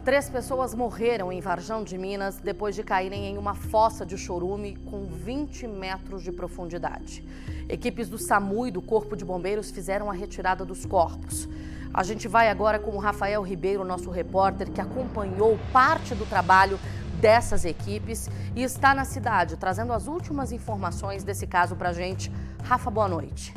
3 pessoas morreram em Varjão de Minas depois de caírem em uma fossa de chorume com 20 metros de profundidade. Equipes do SAMU e do Corpo de Bombeiros fizeram a retirada dos corpos. A gente vai agora com o Rafael Ribeiro, nosso repórter, que acompanhou parte do trabalho dessas equipes e está na cidade, trazendo as últimas informações desse caso pra gente. Rafa, boa noite.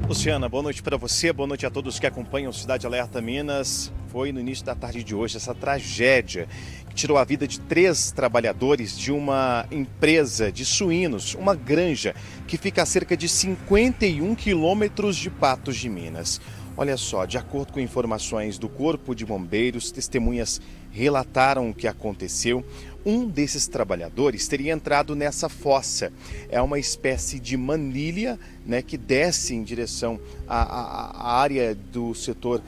Luciana, boa noite para você, boa noite a todos que acompanham o Cidade Alerta Minas. Foi no início da tarde de hoje essa tragédia que tirou a vida de 3 trabalhadores de uma empresa de suínos, uma granja, que fica a cerca de 51 quilômetros de Patos de Minas. Olha só, de acordo com informações do Corpo de Bombeiros, testemunhas relataram o que aconteceu. Um desses trabalhadores teria entrado nessa fossa. É uma espécie de manilha, né, que desce em direção à área do setor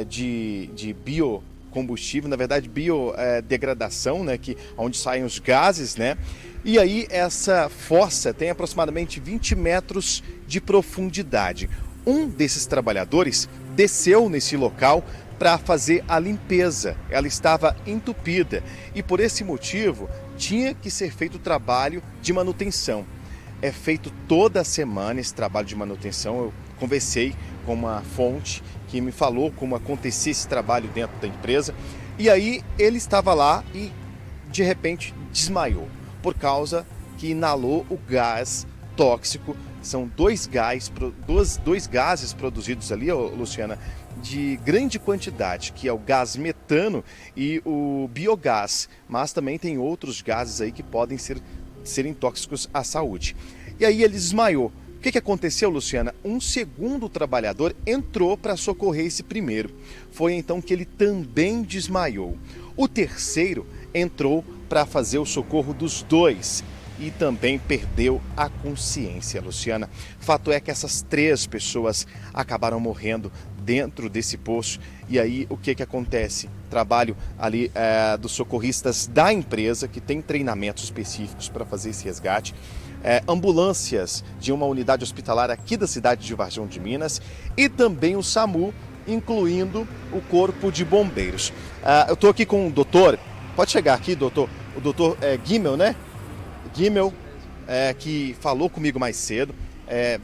de biocombustível, na verdade biodegradação, né, onde saem os gases, né? E aí essa fossa tem aproximadamente 20 metros de profundidade. Um desses trabalhadores desceu nesse local para fazer a limpeza. Ela estava entupida e por esse motivo tinha que ser feito o trabalho de manutenção. É feito toda semana esse trabalho de manutenção. Eu conversei com uma fonte que me falou como acontecia esse trabalho dentro da empresa. E aí ele estava lá e de repente desmaiou por causa que inalou o gás tóxico. São dois gases produzidos ali, Luciana, de grande quantidade, que é o gás metano e o biogás. Mas também tem outros gases aí que podem serem tóxicos à saúde. E aí ele desmaiou. O que aconteceu, Luciana? Um segundo trabalhador entrou para socorrer esse primeiro. Foi então que ele também desmaiou. O terceiro entrou para fazer o socorro dos dois e também perdeu a consciência, Luciana. Fato é que essas 3 pessoas acabaram morrendo dentro desse poço. E aí o que acontece? Trabalho ali dos socorristas da empresa, que tem treinamentos específicos para fazer esse resgate. Ambulâncias de uma unidade hospitalar aqui da cidade de Varjão de Minas e também o SAMU, incluindo o Corpo de Bombeiros. Eu estou aqui com o doutor, pode chegar aqui, doutor, o doutor Guimel, né? Guimel, que falou comigo mais cedo,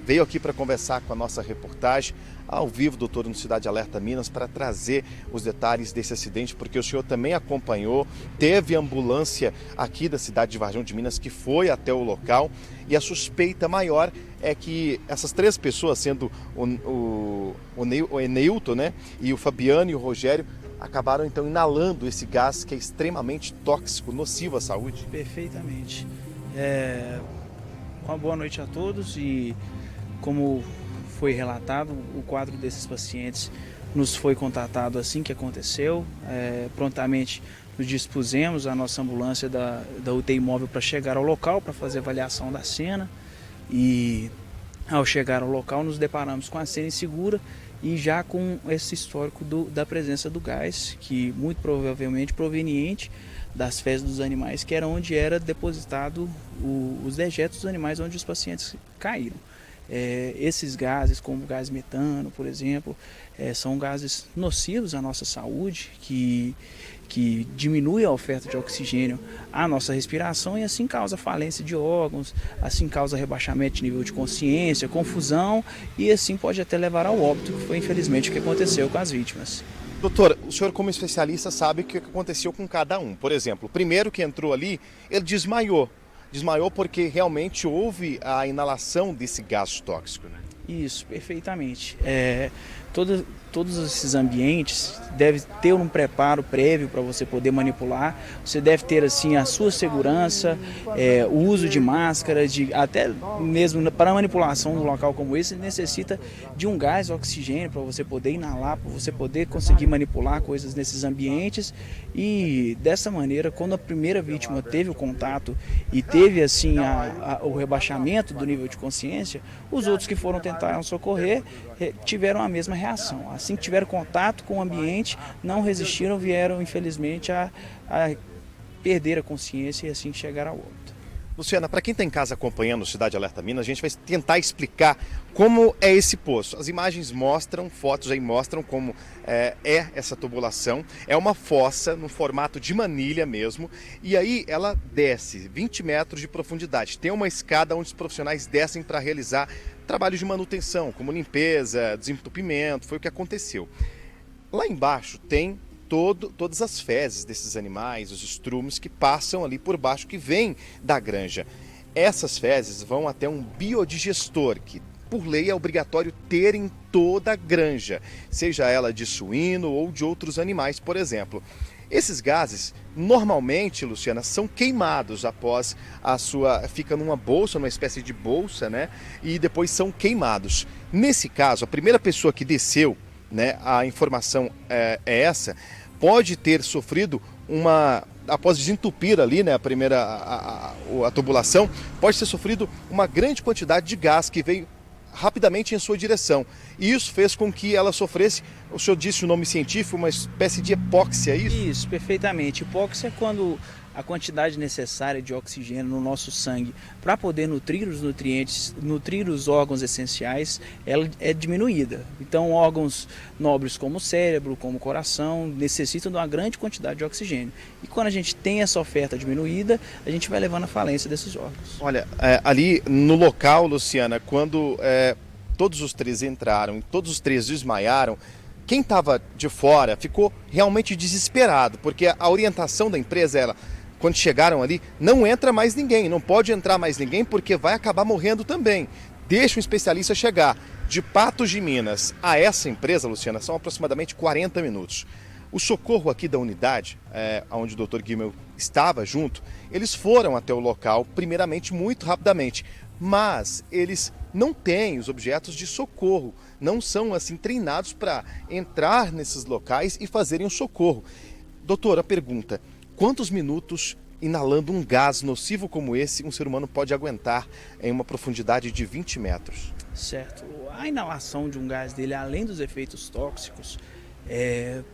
veio aqui para conversar com a nossa reportagem ao vivo, doutor, no Cidade Alerta Minas, para trazer os detalhes desse acidente, porque o senhor também acompanhou, teve ambulância aqui da cidade de Varjão de Minas que foi até o local, e a suspeita maior é que essas 3 pessoas, sendo o Eneilton, né, e o Fabiano e o Rogério, acabaram então inalando esse gás que é extremamente tóxico, nocivo à saúde. Perfeitamente. Uma boa noite a todos e como foi relatado, o quadro desses pacientes nos foi contatado assim que aconteceu. Prontamente nos dispusemos, a nossa ambulância da UTI móvel para chegar ao local, para fazer avaliação da cena, e ao chegar ao local nos deparamos com a cena insegura e já com esse histórico da presença do gás, que muito provavelmente proveniente das fezes dos animais, que era onde era depositado os dejetos dos animais onde os pacientes caíram. Esses gases, como o gás metano, por exemplo, são gases nocivos à nossa saúde, que diminui a oferta de oxigênio à nossa respiração e assim causa falência de órgãos, assim causa rebaixamento de nível de consciência, confusão e assim pode até levar ao óbito, que foi infelizmente o que aconteceu com as vítimas. Doutor, o senhor como especialista sabe o que aconteceu com cada um. Por exemplo, o primeiro que entrou ali, ele desmaiou. Desmaiou porque realmente houve a inalação desse gás tóxico, né? Isso, perfeitamente. Todos esses ambientes devem ter um preparo prévio para você poder manipular. Você deve ter assim a sua segurança, o uso de máscaras, até mesmo para manipulação num local como esse necessita de um gás oxigênio para você poder inalar, para você poder conseguir manipular coisas nesses ambientes. E dessa maneira, quando a primeira vítima teve o contato e teve assim o rebaixamento do nível de consciência, os outros que foram tentar socorrer tiveram a mesma reação. Assim que tiveram contato com o ambiente, não resistiram, vieram infelizmente a perder a consciência e assim chegar ao óbito. Luciana, para quem está em casa acompanhando o Cidade Alerta Minas, a gente vai tentar explicar como é esse poço. As imagens mostram, fotos aí mostram como é essa tubulação. É uma fossa no formato de manilha mesmo, e aí ela desce 20 metros de profundidade. Tem uma escada onde os profissionais descem para realizar trabalhos de manutenção, como limpeza, desentupimento, foi o que aconteceu. Lá embaixo tem todas as fezes desses animais, os estrumes que passam ali por baixo, que vêm da granja. Essas fezes vão até um biodigestor, que por lei é obrigatório ter em toda a granja, seja ela de suíno ou de outros animais, por exemplo. Esses gases, normalmente, Luciana, são queimados após fica numa bolsa, numa espécie de bolsa, né? E depois são queimados. Nesse caso, a primeira pessoa que desceu, né, a informação é essa, pode ter sofrido após desentupir ali, né, a tubulação, pode ter sofrido uma grande quantidade de gás que veio rapidamente em sua direção. E isso fez com que ela sofresse, o senhor disse o nome científico, uma espécie de hipóxia, é isso? Isso, perfeitamente. Hipóxia é quando a quantidade necessária de oxigênio no nosso sangue para poder nutrir os nutrientes, nutrir os órgãos essenciais, ela é diminuída. Então, órgãos nobres como o cérebro, como o coração, necessitam de uma grande quantidade de oxigênio. E quando a gente tem essa oferta diminuída, a gente vai levando à falência desses órgãos. Olha, ali no local, Luciana, quando todos os três entraram e todos os três desmaiaram, quem estava de fora ficou realmente desesperado, porque a orientação da empresa era, quando chegaram ali, não entra mais ninguém, não pode entrar mais ninguém porque vai acabar morrendo também. Deixa um especialista chegar. De Patos de Minas a essa empresa, Luciana, são aproximadamente 40 minutos. O socorro aqui da unidade, onde o Dr. Guimel estava junto, eles foram até o local, primeiramente, muito rapidamente, mas eles não têm os objetos de socorro, não são assim treinados para entrar nesses locais e fazerem o socorro. Doutor, a pergunta: quantos minutos inalando um gás nocivo como esse um ser humano pode aguentar em uma profundidade de 20 metros? Certo. A inalação de um gás dele, além dos efeitos tóxicos,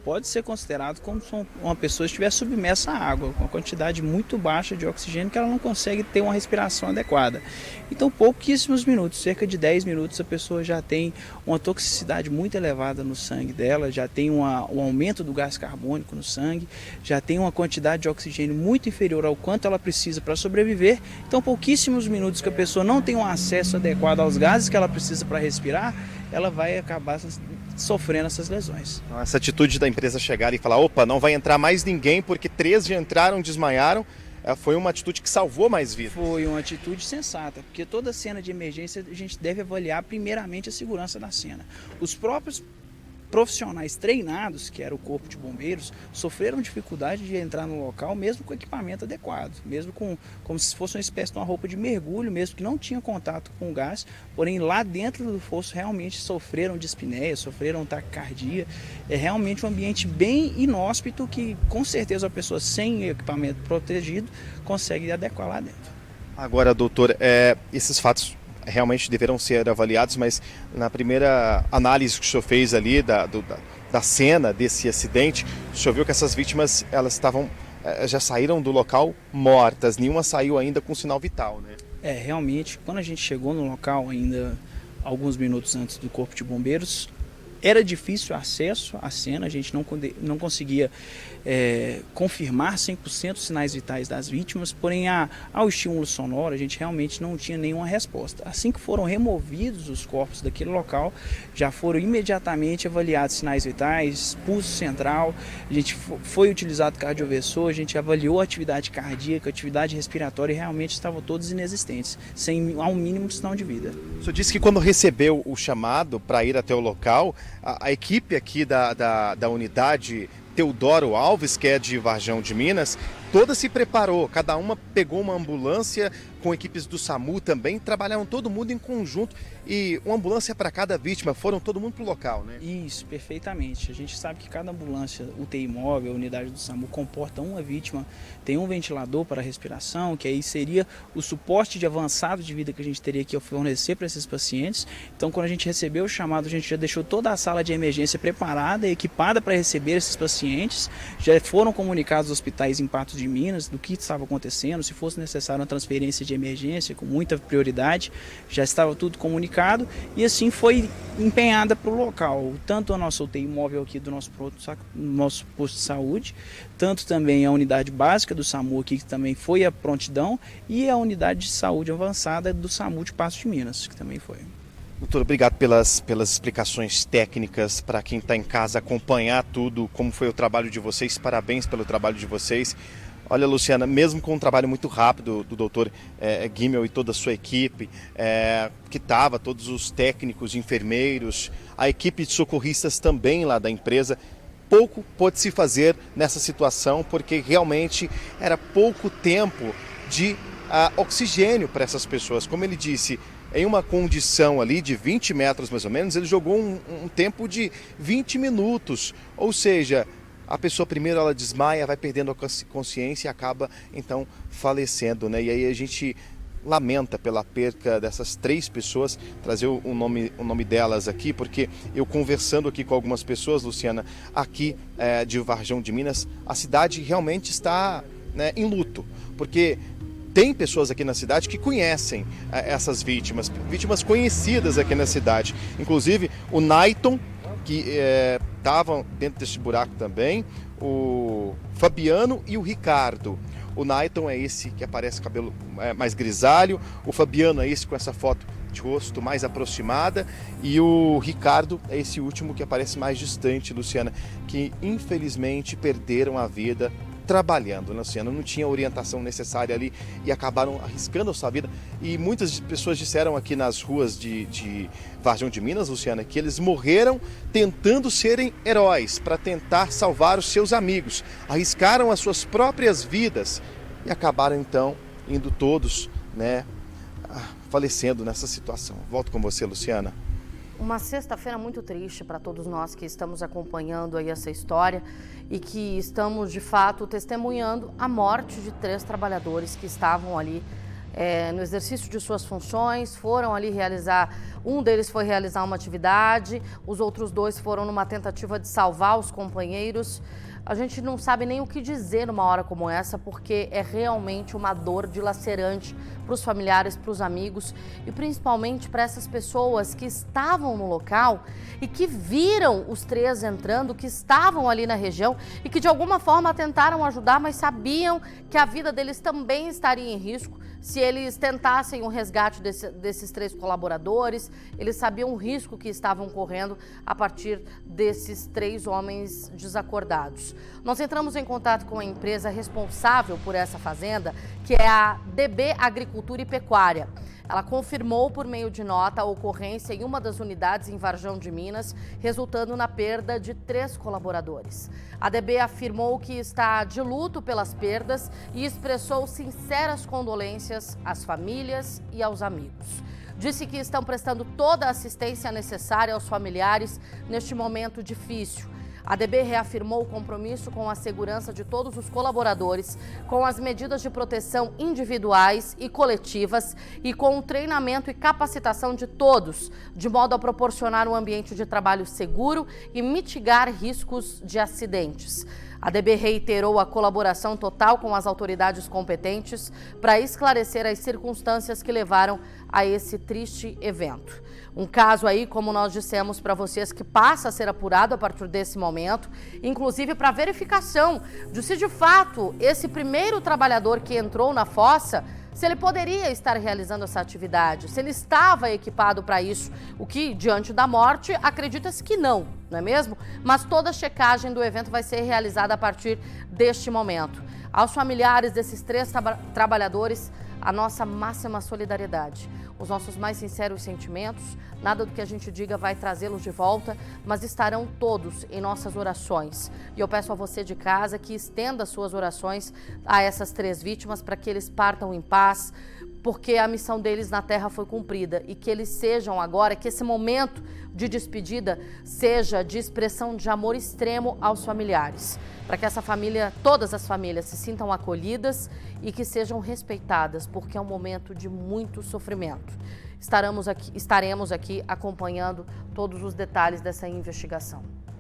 pode ser considerado como se uma pessoa estiver submersa à água, com uma quantidade muito baixa de oxigênio que ela não consegue ter uma respiração adequada. Então, pouquíssimos minutos, cerca de 10 minutos, a pessoa já tem uma toxicidade muito elevada no sangue dela, já tem um aumento do gás carbônico no sangue, já tem uma quantidade de oxigênio muito inferior ao quanto ela precisa para sobreviver. Então, pouquíssimos minutos que a pessoa não tem um acesso adequado aos gases que ela precisa para respirar, ela vai acabar sofrendo essas lesões. Essa atitude da empresa chegar e falar: opa, não vai entrar mais ninguém porque 3 já entraram, desmaiaram, foi uma atitude que salvou mais vidas. Foi uma atitude sensata, porque toda cena de emergência a gente deve avaliar primeiramente a segurança da cena. Os próprios profissionais treinados, que era o Corpo de Bombeiros, sofreram dificuldade de entrar no local mesmo com equipamento adequado, mesmo como se fosse uma espécie de uma roupa de mergulho, mesmo que não tinha contato com o gás, porém lá dentro do fosso realmente sofreram dispneia, sofreram taquicardia. É realmente um ambiente bem inóspito que com certeza a pessoa sem equipamento protegido consegue adequar lá dentro. Agora, doutor, esses fatos realmente deverão ser avaliados, mas na primeira análise que o senhor fez ali da cena desse acidente, o senhor viu que essas vítimas elas já saíram do local mortas, nenhuma saiu ainda com sinal vital, né? Realmente, quando a gente chegou no local ainda alguns minutos antes do Corpo de Bombeiros, era difícil o acesso à cena, a gente não conseguia confirmar 100% os sinais vitais das vítimas, porém ao estímulo sonoro a gente realmente não tinha nenhuma resposta. Assim que foram removidos os corpos daquele local, já foram imediatamente avaliados sinais vitais, pulso central, a gente foi utilizado cardioversor, a gente avaliou a atividade cardíaca, atividade respiratória e realmente estavam todos inexistentes, sem ao mínimo sinal de vida. O senhor disse que quando recebeu o chamado para ir até o local, a equipe aqui da unidade Teodoro Alves, que é de Varjão de Minas, toda se preparou, cada uma pegou uma ambulância com equipes do SAMU também, trabalharam todo mundo em conjunto e uma ambulância para cada vítima, foram todo mundo para o local, né? Isso, perfeitamente. A gente sabe que cada ambulância, UTI móvel, unidade do SAMU, comporta uma vítima, tem um ventilador para respiração, que aí seria o suporte de avançado de vida que a gente teria que fornecer para esses pacientes. Então, quando a gente recebeu o chamado, a gente já deixou toda a sala de emergência preparada e equipada para receber esses pacientes, já foram comunicados aos hospitais em Patos de Minas, do que estava acontecendo, se fosse necessário uma transferência de emergência com muita prioridade, já estava tudo comunicado e assim foi empenhada para o local, tanto a nossa UTI móvel aqui do nosso posto de saúde, tanto também a unidade básica do SAMU aqui, que também foi a prontidão, e a unidade de saúde avançada do SAMU de Paços de Minas, que também foi. Doutor, obrigado pelas explicações técnicas, para quem está em casa acompanhar tudo, como foi o trabalho de vocês, parabéns pelo trabalho de vocês. Olha, Luciana, mesmo com um trabalho muito rápido do doutor Guimel e toda a sua equipe, que estava, todos os técnicos, enfermeiros, a equipe de socorristas também lá da empresa, pouco pôde se fazer nessa situação, porque realmente era pouco tempo de oxigênio para essas pessoas. Como ele disse, em uma condição ali de 20 metros mais ou menos, ele jogou um tempo de 20 minutos. Ou seja, a pessoa primeiro ela desmaia, vai perdendo a consciência e acaba então falecendo, né? E aí a gente lamenta pela perca dessas 3 pessoas, trazer o nome delas aqui, porque eu conversando aqui com algumas pessoas, Luciana, aqui de Varjão de Minas, a cidade realmente está, né, em luto, porque tem pessoas aqui na cidade que conhecem essas vítimas conhecidas aqui na cidade. Inclusive o Naiton, que estavam dentro desse buraco também, o Fabiano e o Ricardo. O Naiton é esse que aparece cabelo mais grisalho, o Fabiano é esse com essa foto de rosto mais aproximada e o Ricardo é esse último que aparece mais distante, Luciana, que infelizmente perderam a vida trabalhando, né, Luciana? Não tinha orientação necessária ali e acabaram arriscando a sua vida. E muitas pessoas disseram aqui nas ruas de Varjão de Minas, Luciana, que eles morreram tentando serem heróis, para tentar salvar os seus amigos. Arriscaram as suas próprias vidas e acabaram então indo todos, né, falecendo nessa situação. Volto com você, Luciana. Uma sexta-feira muito triste para todos nós que estamos acompanhando aí essa história e que estamos, de fato, testemunhando a morte de 3 trabalhadores que estavam ali no exercício de suas funções, foram ali realizar, um deles foi realizar uma atividade, os outros 2 foram numa tentativa de salvar os companheiros. A gente não sabe nem o que dizer numa hora como essa, porque é realmente uma dor dilacerante para os familiares, para os amigos e principalmente para essas pessoas que estavam no local e que viram os 3 entrando, que estavam ali na região e que de alguma forma tentaram ajudar, mas sabiam que a vida deles também estaria em risco se eles tentassem o resgate desses 3 colaboradores. Eles sabiam o risco que estavam correndo a partir desses 3 homens desacordados. Nós entramos em contato com a empresa responsável por essa fazenda, que é a DB Agricultura e Pecuária. Ela confirmou por meio de nota a ocorrência em uma das unidades em Varjão de Minas, resultando na perda de 3 colaboradores. A DB afirmou que está de luto pelas perdas e expressou sinceras condolências às famílias e aos amigos. Disse que estão prestando toda a assistência necessária aos familiares neste momento difícil. A DB reafirmou o compromisso com a segurança de todos os colaboradores, com as medidas de proteção individuais e coletivas e com o treinamento e capacitação de todos, de modo a proporcionar um ambiente de trabalho seguro e mitigar riscos de acidentes. A DB reiterou a colaboração total com as autoridades competentes para esclarecer as circunstâncias que levaram a esse triste evento. Um caso aí, como nós dissemos para vocês, que passa a ser apurado a partir desse momento, inclusive para verificação de se de fato esse primeiro trabalhador que entrou na fossa, se ele poderia estar realizando essa atividade, se ele estava equipado para isso, o que, diante da morte, acredita-se que não é mesmo? Mas toda a checagem do evento vai ser realizada a partir deste momento. Aos familiares desses 3 trabalhadores, a nossa máxima solidariedade, os nossos mais sinceros sentimentos. Nada do que a gente diga vai trazê-los de volta, mas estarão todos em nossas orações. E eu peço a você de casa que estenda suas orações a essas 3 vítimas para que eles partam em paz, porque a missão deles na terra foi cumprida e que eles sejam agora, que esse momento de despedida seja de expressão de amor extremo aos familiares, para que essa família, todas as famílias se sintam acolhidas e que sejam respeitadas, porque é um momento de muito sofrimento. Estaremos aqui acompanhando todos os detalhes dessa investigação.